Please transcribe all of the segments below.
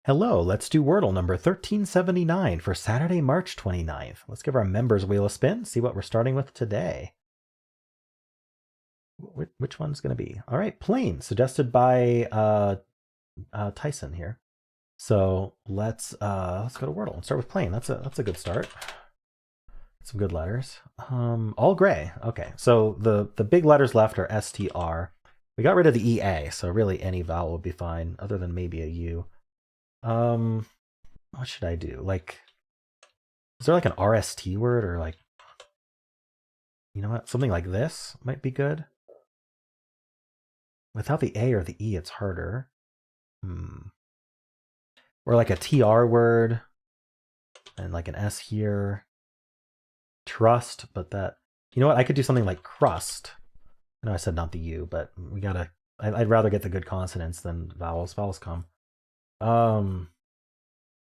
Hello, let's do Wordle number 1379 for Saturday, March 29th. Let's give our members wheel a spin, see what we're starting with today. Which one's going to be? All right, plain, suggested by Tyson here. So let's go to Wordle and start with plain. That's a good start. Some good letters. All gray. Okay, so the big letters left are STR. We got rid of the EA, so really any vowel would be fine, other than maybe a U. What should I do? Like, is there like an RST word or like, you know what? Something like this might be good. Without the A or the E, it's harder. Or like a TR word and like an S here. Trust, but that, you know what? I could do something like crust. I know I said not the U, but we gotta, I'd rather get the good consonants than vowels. Vowels come.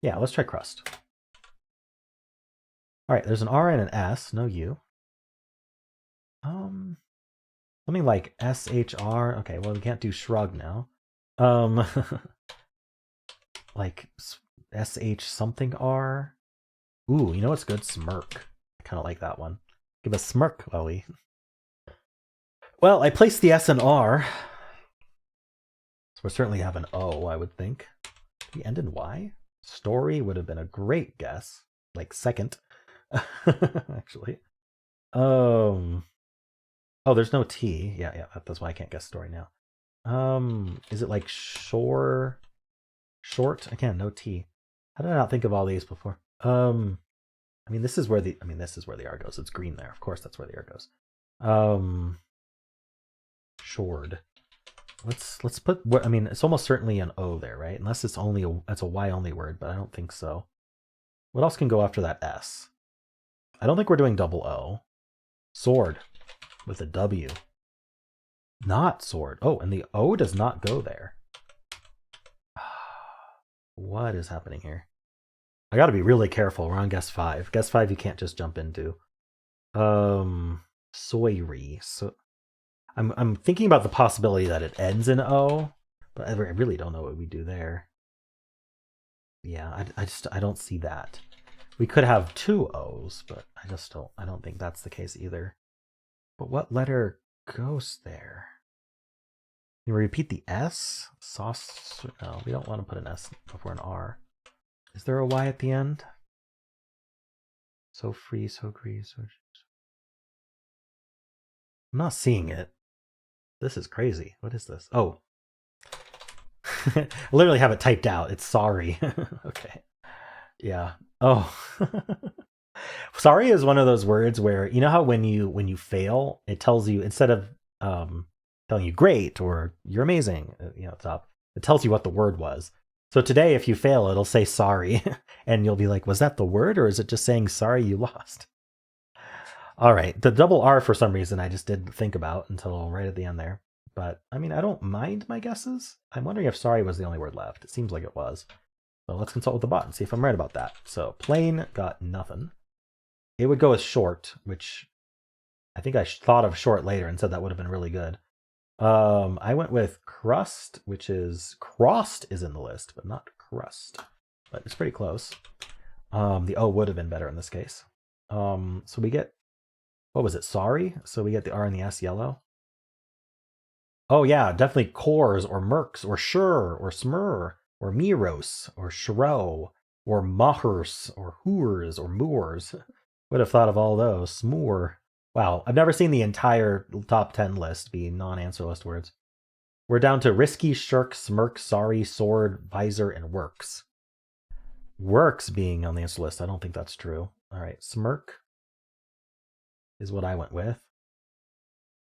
Yeah, let's try crust. All right, there's an R and an S, no U. Something like SHR. Okay, well we can't do shrug now. Like SH something R. Ooh, you know what's good? Smirk. I kind of like that one. Give a smirk, Lily. Well, I placed the S and R. So we certainly have an O, I would think. Do we end in Y? Story would have been a great guess. Like second. Actually. Oh, there's no T. Yeah, that's why I can't guess story now. Is it like short? I can't, no T. How did I not think of all these before? I mean this is where the R goes. It's green there. Of course that's where the R goes. Shord. Let's put what I mean, it's almost certainly an O there, right? Unless it's only it's a Y only word, but I don't think so. What else can go after that S? I don't think we're doing double O. Sword with a W. Not sword. Oh, and the O does not go there. What is happening here? I got to be really careful. We're on guess 5. Guess 5 you can't just jump into. Soyri. So I'm thinking about the possibility that it ends in O, but I really don't know what we do there. Yeah, I don't see that. We could have 2 O's, but I don't think that's the case either. But what letter goes there? Can we repeat the S? Sauce? No, we don't want to put an S before an R. Is there a Y at the end? So free, so green, so... I'm not seeing it. This is crazy. What is this? Oh. I literally have it typed out. It's sorry. Okay. Yeah. Oh. Sorry is one of those words where, you know how when you fail, it tells you, instead of telling you great or you're amazing, you know, top, it tells you what the word was. So today, if you fail, it'll say sorry, and you'll be like, was that the word, or is it just saying sorry you lost? All right, the double R for some reason I just didn't think about until right at the end there. But I mean, I don't mind my guesses. I'm wondering if sorry was the only word left. It seems like it was. So let's consult with the bot and see if I'm right about that. So plain got nothing. It would go as short, which I think I thought of short later and said that would have been really good. I went with crust, which is crossed is in the list, but not crust. But it's pretty close. The O would have been better in this case. So we get, what was it? Sorry. So we get the R and the S yellow. Oh yeah, definitely cores or mercs or sure or smur or miros or shro or mahers or hoors or moors. Would have thought of all those. Smoor. Wow, I've never seen the entire top 10 list be non-answer list words. We're down to risky, shirk, smirk, sorry, sword, visor, and works. Works being on the answer list, I don't think that's true. All right, smirk is what I went with.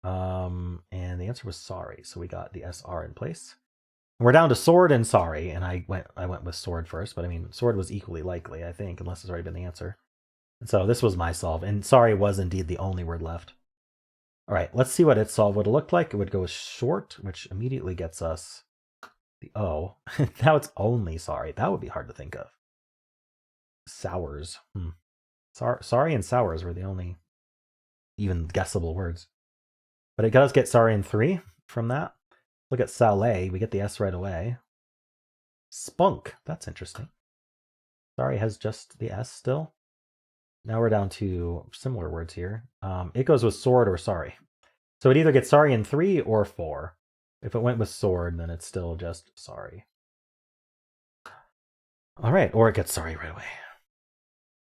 And the answer was sorry, so we got the SR in place. And we're down to sword and sorry, and I went with sword first, but I mean, sword was equally likely, I think, unless it's already been the answer. And so this was my solve, and sorry was indeed the only word left. All right, let's see what its solve would have looked like. It would go short, which immediately gets us the O. Now it's only sorry. That would be hard to think of. Sours. Sorry and sours were the only even guessable words. But it does get sorry in 3 from that. Look at Saleh. We get the S right away. Spunk. That's interesting. Sorry has just the S still. Now we're down to similar words here. It goes with sword or sorry. So it either gets sorry in 3 or 4. If it went with sword, then it's still just sorry. All right, or it gets sorry right away.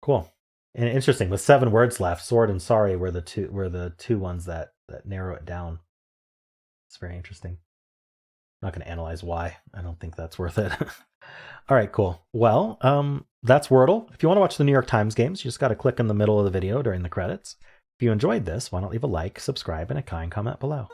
Cool. And interesting, with 7 words left, sword and sorry were the two ones that narrow it down. It's very interesting. I'm not going to analyze why. I don't think that's worth it. All right, cool. Well, that's Wordle. If you want to watch the New York Times games, you just got to click in the middle of the video during the credits. If you enjoyed this, why not leave a like, subscribe, and a kind comment below.